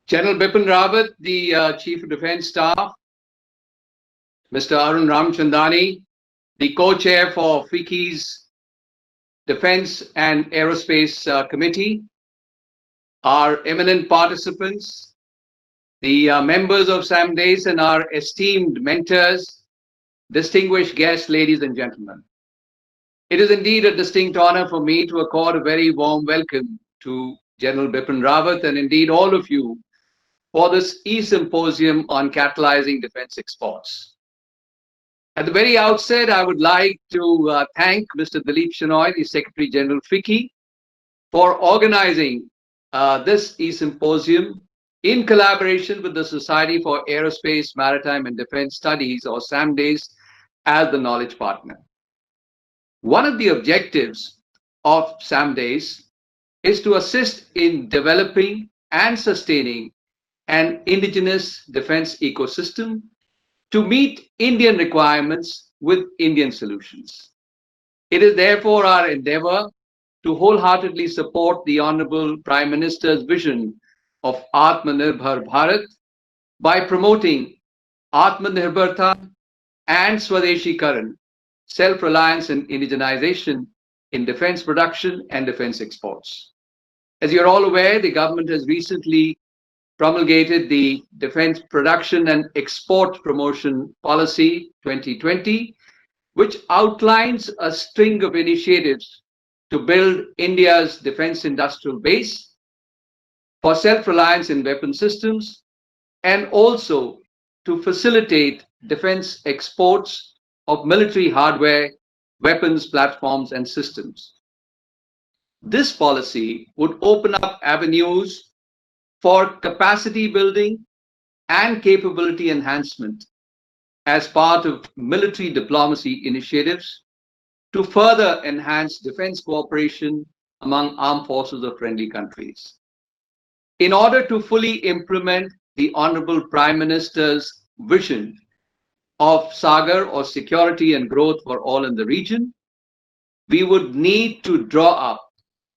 General Bipin Rawat, the Chief of Defence Staff, Mr. Arun Ramchandani, the co-chair for FICCI's Defence and Aerospace Committee, our eminent participants, the members of SAMDeS and our esteemed mentors, distinguished guests, ladies and gentlemen. It is indeed a distinct honor for me to accord a very warm welcome to General Bipin Rawat and indeed all of you for this e-symposium on catalyzing defense exports. At the very outset, I would like to thank Mr. Dilip Shenoy, the Secretary General FICCI, for organizing this e-symposium in collaboration with the Society for Aerospace, Maritime and Defense Studies, or SAMDeS, as the knowledge partner. One of the objectives of SAMDeS is to assist in developing and sustaining an indigenous defense ecosystem to meet Indian requirements with Indian solutions. It is therefore our endeavor to wholeheartedly support the Honorable Prime Minister's vision of atmanirbharta by promoting atmanirbharta and swadesikaran, self-reliance and indigenization in defense production and defense exports. As you're all aware, the government has recently promulgated the Defense Production and Export Promotion Policy 2020, which outlines a string of initiatives to build India's defense industrial base for self-reliance in weapon systems and also to facilitate defense exports of military hardware, weapons, platforms, and systems. This policy would open up avenues for capacity building and capability enhancement as part of military diplomacy initiatives to further enhance defense cooperation among armed forces of friendly countries. In order to fully implement the Honorable Prime Minister's vision of Sagar, or security and growth for all in the region, we would need to draw up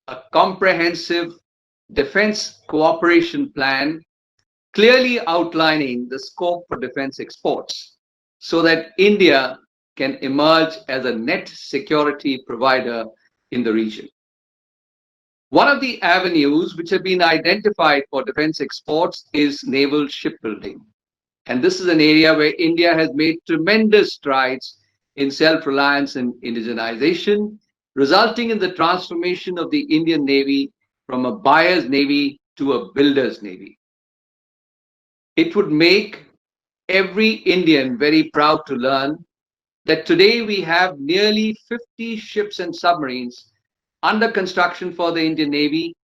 a comprehensive defense cooperation plan clearly outlining the scope for defense exports so that India can emerge as a net security provider in the region. One of the avenues which have been identified for defense exports is naval shipbuilding. And this is an area where India has made tremendous strides in self-reliance and indigenization, resulting in the transformation of the Indian Navy from a buyer's navy to a builder's navy. It would make every Indian very proud to learn that today we have nearly 50 ships and submarines under construction for the Indian Navy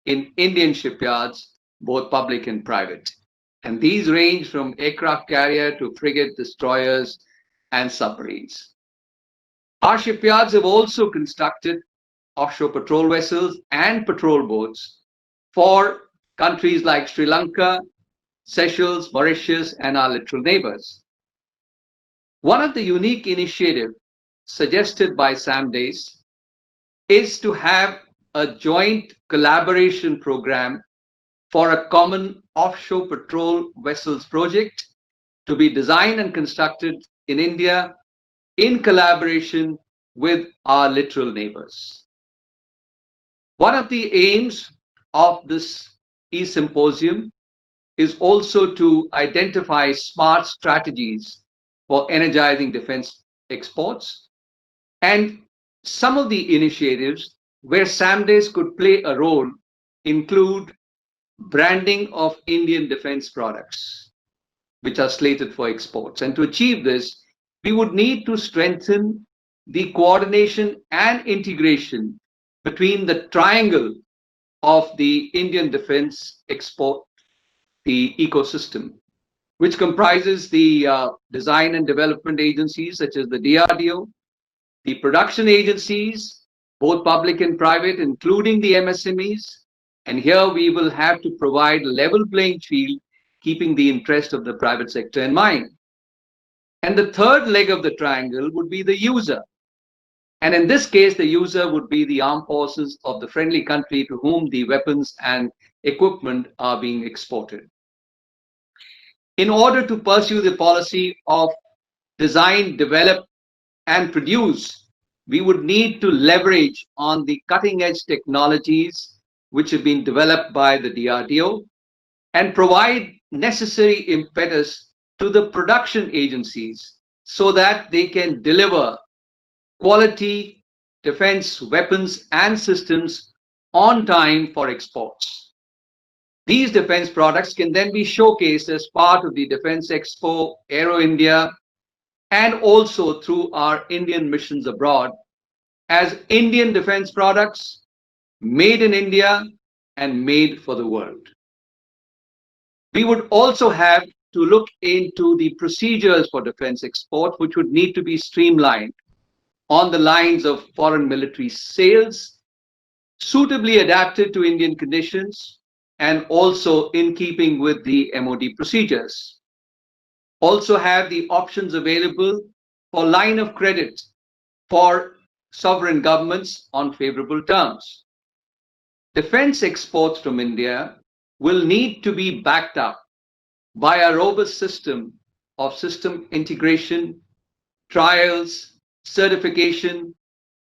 in Indian shipyards, both public and private. And these range from aircraft carrier to frigate, destroyers, and submarines. Our shipyards have also constructed offshore patrol vessels and patrol boats for countries like Sri Lanka, Seychelles, Mauritius, and our littoral neighbors. One of the unique initiatives suggested by SAMDeS is to have a joint collaboration program for a common offshore patrol vessels project to be designed and constructed in India in collaboration with our littoral neighbors. One of the aims of this e-symposium is also to identify smart strategies for energizing defense exports, and some of the initiatives where SAMDeS could play a role include branding of Indian defense products, which are slated for exports. And to achieve this, we would need to strengthen the coordination and integration between the triangle of the Indian defense export, the ecosystem, which comprises the design and development agencies such as the DRDO, the production agencies, both public and private, including the MSMEs. And here we will have to provide a level playing field, keeping the interest of the private sector in mind. And the third leg of the triangle would be the user. And in this case, the user would be the armed forces of the friendly country to whom the weapons and equipment are being exported. In order to pursue the policy of design, develop, and produce, we would need to leverage on the cutting-edge technologies which have been developed by the DRDO and provide necessary impetus to the production agencies so that they can deliver quality defense weapons and systems on time for exports. These defense products can then be showcased as part of the Defense Expo, Aero India, and also through our Indian missions abroad as Indian defense products made in India and made for the world. We would also have to look into the procedures for defense export, which would need to be streamlined on the lines of foreign military sales, suitably adapted to Indian conditions, and also in keeping with the MOD procedures. Also have the options available for line of credit for sovereign governments on favorable terms. Defense exports from India will need to be backed up by a robust system of system integration, trials, certification,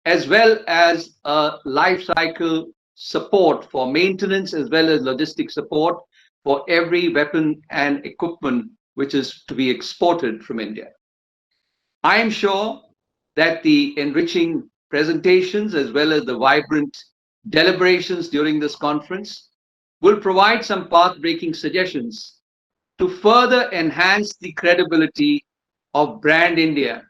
as well as a life cycle support for maintenance as well as logistic support for every weapon and equipment which is to be exported from India. I am sure that the enriching presentations as well as the vibrant deliberations during this conference will provide some path-breaking suggestions to further enhance the credibility of brand India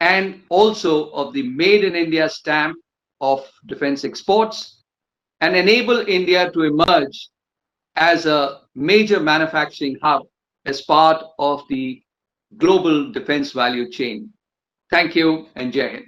and also of the Made in India stamp of defense exports and enable India to emerge as a major manufacturing hub as part of the global defense value chain. Thank you and Jai Hind.